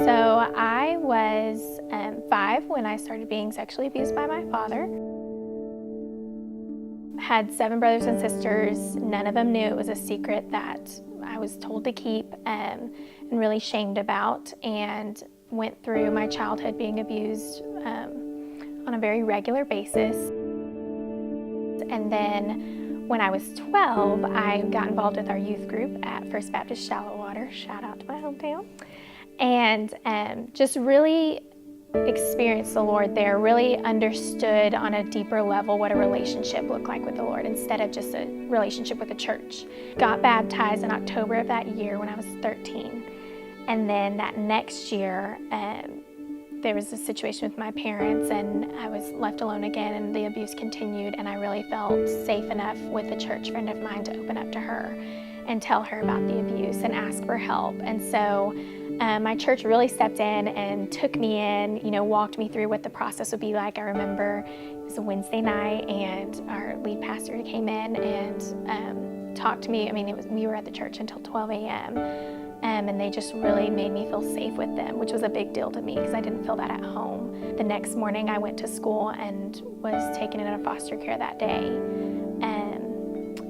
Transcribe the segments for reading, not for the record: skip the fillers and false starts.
So I was 5 when I started being sexually abused by my father. Had 7 brothers and sisters. None of them knew. It was a secret that I was told to keep and really shamed about, and went through my childhood being abused on a very regular basis. And then when I was 12, I got involved with our youth group at First Baptist Shallowater. Shout out to my hometown. And just really experienced the Lord there, really understood on a deeper level what a relationship looked like with the Lord instead of just a relationship with the church. Got baptized in October of that year when I was 13. And then that next year, there was a situation with my parents and I was left alone again, and the abuse continued, and I really felt safe enough with a church friend of mine to open up to her and tell her about the abuse and ask for help. And so my church really stepped in and took me in, walked me through what the process would be like. I remember it was a Wednesday night, and our lead pastor came in and talked to me. We were at the church until 12 a.m. And they just really made me feel safe with them, which was a big deal to me because I didn't feel that at home. The next morning I went to school and was taken into foster care that day.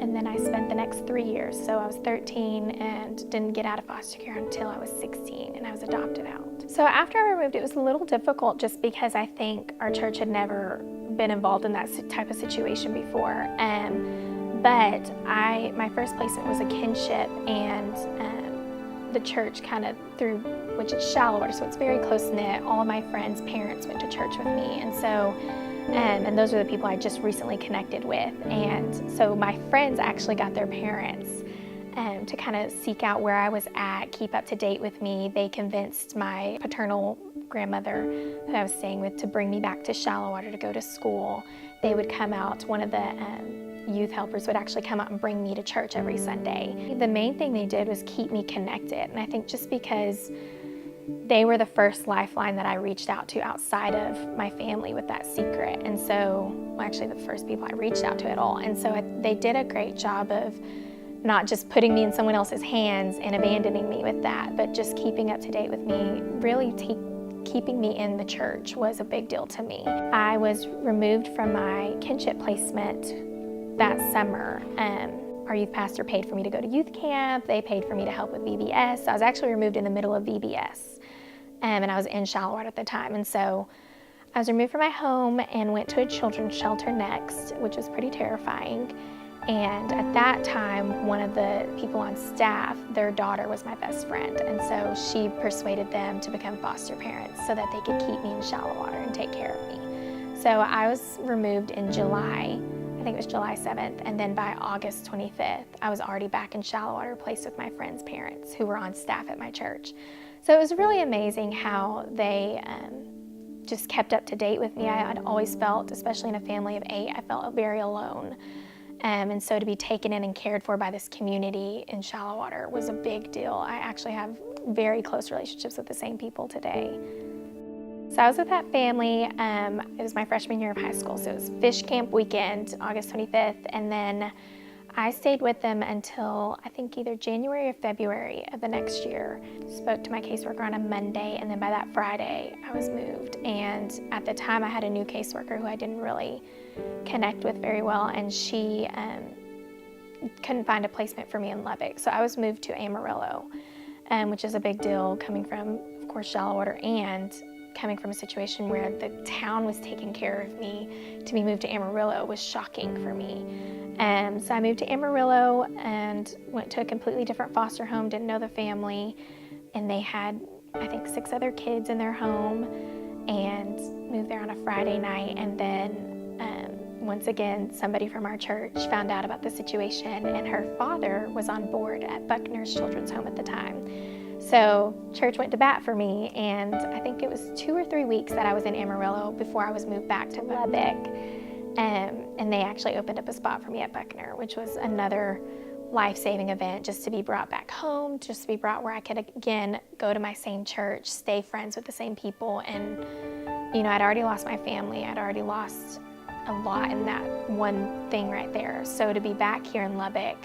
And then I spent the next 3 years. So I was 13 and didn't get out of foster care until I was 16, and I was adopted out. So after I removed, it was a little difficult just because I think our church had never been involved in that type of situation before. But my first placement was a kinship, and the church which is Shallowater, so it's very close-knit. All of my friends' parents went to church with me, and so and those are the people I just recently connected with. And so my friends actually got their parents to kind of seek out where I was at, keep up to date with me. They convinced my paternal grandmother that I was staying with to bring me back to Shallowater to go to school. They would come out, one of the youth helpers would actually come out and bring me to church every Sunday. The main thing they did was keep me connected, and I think just because they were the first lifeline that I reached out to outside of my family with that secret. And so, actually the first people I reached out to at all. And so they did a great job of not just putting me in someone else's hands and abandoning me with that, but just keeping up to date with me, really keeping me in the church was a big deal to me. I was removed from my kinship placement that summer. Our youth pastor paid for me to go to youth camp. They paid for me to help with VBS. So I was actually removed in the middle of VBS, and I was in Shallowater at the time. And so I was removed from my home and went to a children's shelter next, which was pretty terrifying. And at that time, one of the people on staff, their daughter was my best friend. And so she persuaded them to become foster parents so that they could keep me in Shallowater and take care of me. So I was removed in July. I think it was July 7th, and then by August 25th, I was already back in Shallowater, placed with my friend's parents who were on staff at my church. So it was really amazing how they just kept up to date with me. I'd always felt, especially in a family of 8, I felt very alone. And so to be taken in and cared for by this community in Shallowater was a big deal. I actually have very close relationships with the same people today. So I was with that family. It was my freshman year of high school, so it was fish camp weekend, August 25th, and then I stayed with them until I think either January or February of the next year. Spoke to my caseworker on a Monday, and then by that Friday, I was moved. And at the time, I had a new caseworker who I didn't really connect with very well, and she couldn't find a placement for me in Lubbock. So I was moved to Amarillo, which is a big deal coming from, of course, Shallowater, and coming from a situation where the town was taking care of me. To be moved to Amarillo was shocking for me. So I moved to Amarillo and went to a completely different foster home, didn't know the family, and they had, I think, 6 other kids in their home, and moved there on a Friday night. And then once again, somebody from our church found out about the situation, and her father was on board at Buckner's Children's Home at the time. So church went to bat for me, and I think it was 2 or 3 weeks that I was in Amarillo before I was moved back to Lubbock. And they actually opened up a spot for me at Buckner, which was another life-saving event, just to be brought back home, just to be brought where I could, again, go to my same church, stay friends with the same people. And, I'd already lost my family. I'd already lost a lot in that one thing right there. So to be back here in Lubbock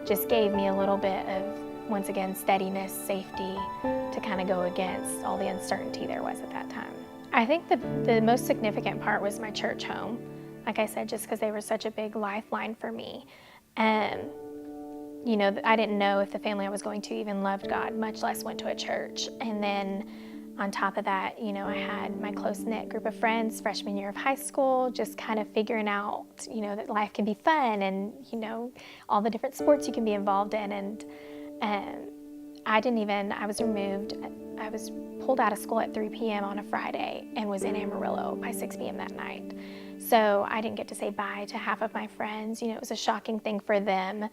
just gave me a little bit of once again, steadiness, safety, to kind of go against all the uncertainty there was at that time. I think the most significant part was my church home. Like I said, just because they were such a big lifeline for me. And, I didn't know if the family I was going to even loved God, much less went to a church. And then on top of that, I had my close-knit group of friends freshman year of high school, just kind of figuring out, that life can be fun and, all the different sports you can be involved in. And I was removed. I was pulled out of school at 3 p.m. on a Friday and was in Amarillo by 6 p.m. that night. So I didn't get to say bye to half of my friends. It was a shocking thing for them.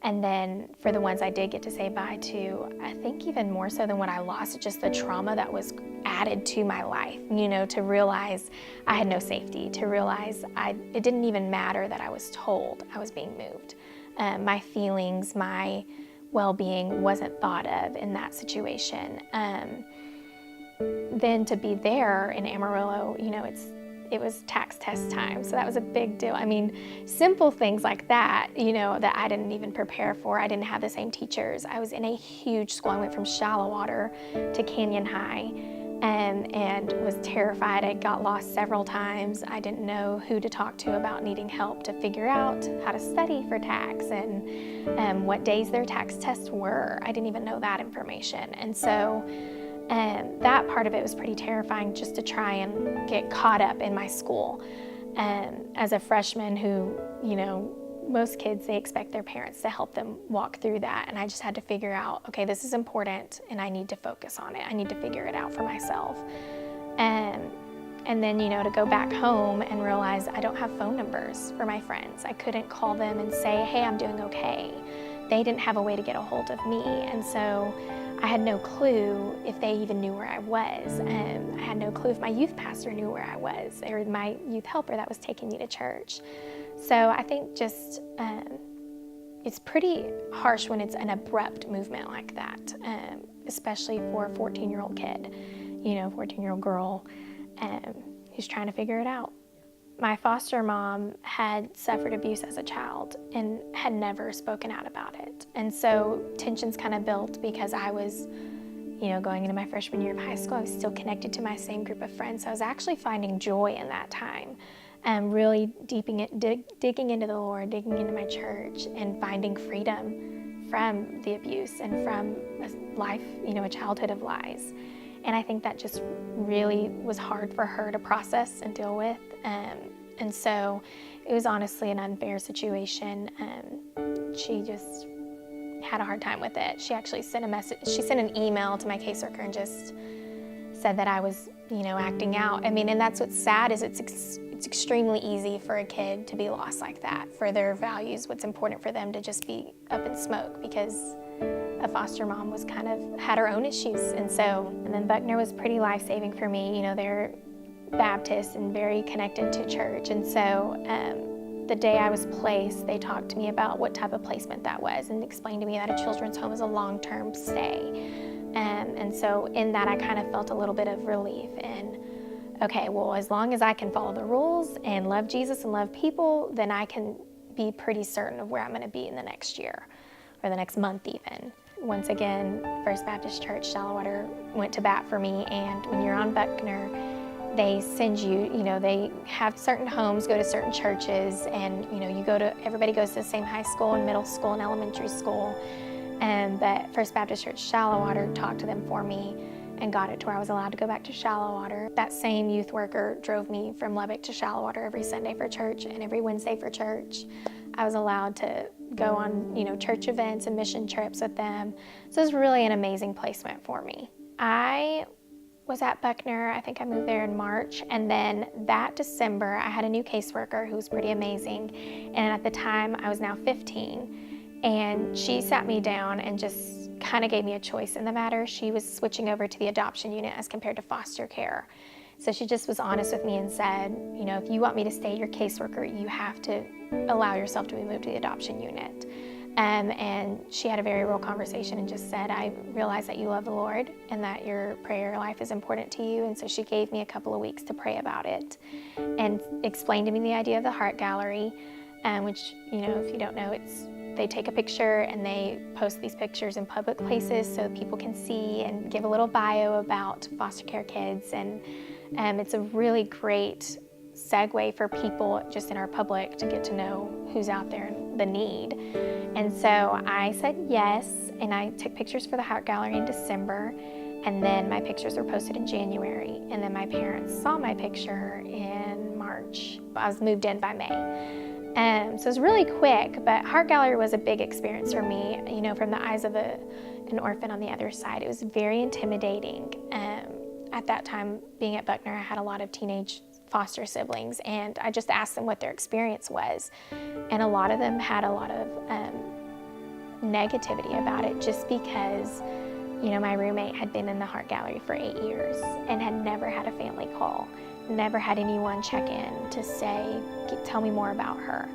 And then for the ones I did get to say bye to, I think even more so than what I lost, just the trauma that was added to my life, to realize I had no safety, to realize it didn't even matter that I was told I was being moved. My feelings, my well-being wasn't thought of in that situation. Then to be there in Amarillo, it was tax test time, so that was a big deal. I mean, simple things like that, that I didn't even prepare for. I didn't have the same teachers. I was in a huge school. I went from Shallowater to Canyon High, and was terrified. I got lost several times. I didn't know who to talk to about needing help to figure out how to study for tax and what days their tax tests were. I didn't even know that information. And so that part of it was pretty terrifying, just to try and get caught up in my school. As a freshman who, most kids, they expect their parents to help them walk through that. And I just had to figure out, okay, this is important and I need to focus on it. I need to figure it out for myself. And then, to go back home and realize I don't have phone numbers for my friends. I couldn't call them and say, hey, I'm doing okay. They didn't have a way to get a hold of me. And so I had no clue if they even knew where I was. I had no clue if my youth pastor knew where I was, or my youth helper that was taking me to church. So I think just it's pretty harsh when it's an abrupt movement like that, especially for a 14-year-old kid, 14-year-old girl who's trying to figure it out. My foster mom had suffered abuse as a child and had never spoken out about it. And so tensions kind of built because I was, going into my freshman year of high school. I was still connected to my same group of friends. So I was actually finding joy in that time and really digging into the Lord, digging into my church and finding freedom from the abuse and from a life, a childhood of lies. And I think that just really was hard for her to process and deal with. And so it was honestly an unfair situation. She just had a hard time with it. She actually sent an email to my caseworker and just said that I was, acting out. And that's what's sad is it's extremely easy for a kid to be lost like that, for their values, what's important for them to just be up in smoke because a foster mom was had her own issues. And then Buckner was pretty life-saving for me. They're Baptist and very connected to church. And so the day I was placed, they talked to me about what type of placement that was and explained to me that a children's home is a long-term stay. And so in that, I kind of felt a little bit of relief and, okay, well, as long as I can follow the rules and love Jesus and love people, then I can be pretty certain of where I'm going to be in the next year or the next month even. Once again, First Baptist Church Shallowater went to bat for me, and when you're on Buckner, they send you, they have certain homes go to certain churches, and everybody goes to the same high school and middle school and elementary school. But First Baptist Church Shallowater talked to them for me and got it to where I was allowed to go back to Shallowater. That same youth worker drove me from Lubbock to Shallowater every Sunday for church and every Wednesday for church. I was allowed to go on, church events and mission trips with them. So it was really an amazing placement for me. I was at Buckner, I think I moved there in March, and then that December I had a new caseworker who was pretty amazing, and at the time I was now 15, and she sat me down and just kind of gave me a choice in the matter. She was switching over to the adoption unit as compared to foster care. So she just was honest with me and said, if you want me to stay your caseworker, you have to allow yourself to be moved to the adoption unit. And she had a very real conversation and just said, I realize that you love the Lord and that your prayer life is important to you. And so she gave me a couple of weeks to pray about it and explained to me the idea of the Heart Gallery, which, if you don't know, it's They take a picture and they post these pictures in public places so people can see and give a little bio about foster care kids. And it's a really great segue for people just in our public to get to know who's out there and the need. And so I said yes, and I took pictures for the Heart Gallery in December, and then my pictures were posted in January, and then my parents saw my picture in March. I was moved in by May. So it was really quick, but Heart Gallery was a big experience for me, from the eyes of an orphan on the other side. It was very intimidating. At that time, being at Buckner, I had a lot of teenage foster siblings, and I just asked them what their experience was. And a lot of them had a lot of negativity about it, just because, my roommate had been in the Heart Gallery for 8 years and had never had a family call, never had anyone check in to say, tell me more about her,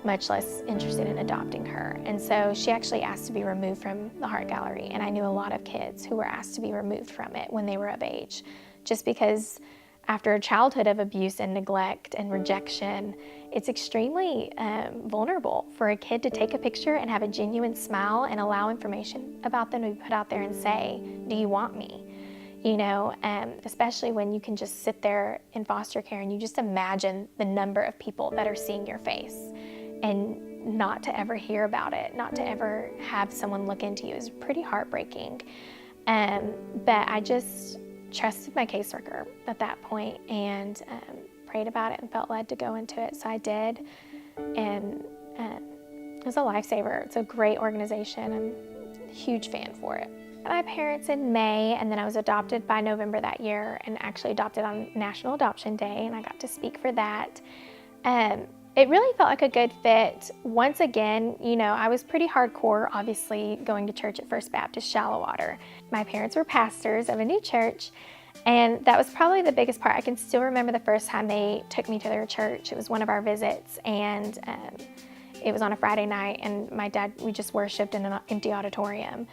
much less interested in adopting her. And so she actually asked to be removed from the Heart Gallery, and I knew a lot of kids who were asked to be removed from it when they were of age, just because after a childhood of abuse and neglect and rejection, it's extremely vulnerable for a kid to take a picture and have a genuine smile and allow information about them to be put out there and say, do you want me? Especially when you can just sit there in foster care and you just imagine the number of people that are seeing your face, and not to ever hear about it, not to ever have someone look into you is pretty heartbreaking. But I just trusted my caseworker at that point and prayed about it and felt led to go into it. So I did, and it was a lifesaver. It's a great organization. I'm a huge fan for it. My parents in May, and then I was adopted by November that year, and actually adopted on National Adoption Day, and I got to speak for that. It really felt like a good fit. Once again, I was pretty hardcore, obviously, going to church at First Baptist Shallowater. My parents were pastors of a new church, and that was probably the biggest part. I can still remember the first time they took me to their church. It was one of our visits, and it was on a Friday night, and my dad, we just worshiped in an empty auditorium.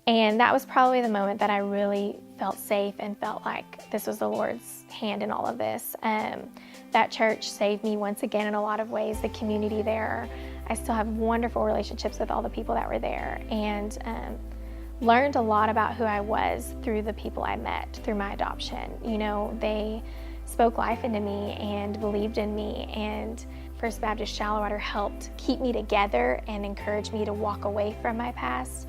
And that was probably the moment that I really felt safe and felt like this was the Lord's hand in all of this. That church saved me once again in a lot of ways. The community there, I still have wonderful relationships with all the people that were there, and learned a lot about who I was through the people I met through my adoption. They spoke life into me and believed in me, and First Baptist Shallowater helped keep me together and encourage me to walk away from my past.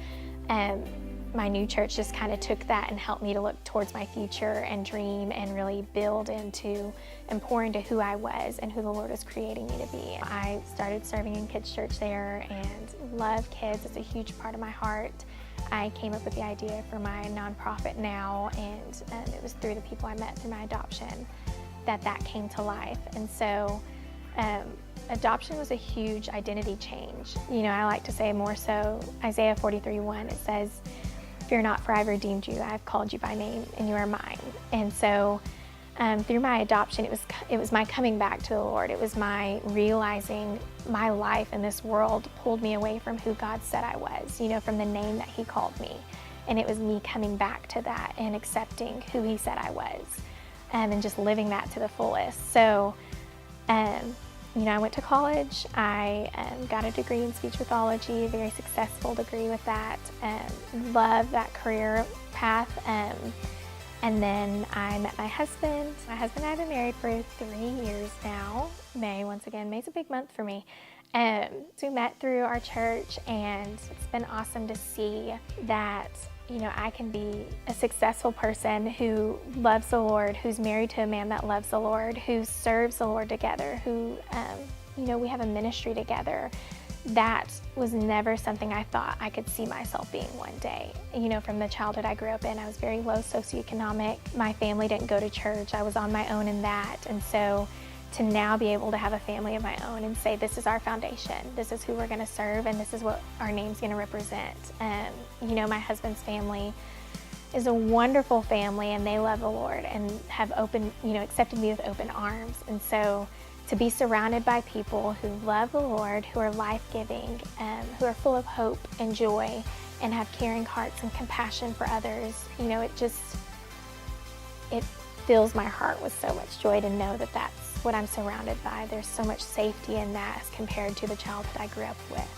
My new church just kind of took that and helped me to look towards my future and dream and really build into and pour into who I was and who the Lord was creating me to be. I started serving in kids' church there and love kids. It's a huge part of my heart. I came up with the idea for my nonprofit now, and it was through the people I met through my adoption that came to life. And so adoption was a huge identity change. I like to say more so Isaiah 43:1, it says, "Fear not, for I have redeemed you. I have called you by name, and you are mine." And so through my adoption, it was my coming back to the Lord. It was my realizing my life in this world pulled me away from who God said I was, from the name that He called me. And it was me coming back to that and accepting who He said I was, and just living that to the fullest. So, I went to college. I got a degree in speech pathology, a very successful degree with that. Loved that career path. And then I met my husband. My husband and I have been married for 3 years now. Once again, May's a big month for me. So we met through our church, and it's been awesome to see that I can be a successful person who loves the Lord, who's married to a man that loves the Lord, who serves the Lord together, who, we have a ministry together. That was never something I thought I could see myself being one day. From the childhood I grew up in, I was very low socioeconomic. My family didn't go to church. I was on my own in that. And so to now be able to have a family of my own and say, this is our foundation, this is who we're going to serve, and this is what our name's going to represent. My husband's family is a wonderful family, and they love the Lord and have accepted me with open arms. And so to be surrounded by people who love the Lord, who are life-giving, who are full of hope and joy, and have caring hearts and compassion for others, it fills my heart with so much joy to know that that's what I'm surrounded by. There's so much safety in that as compared to the childhood I grew up with.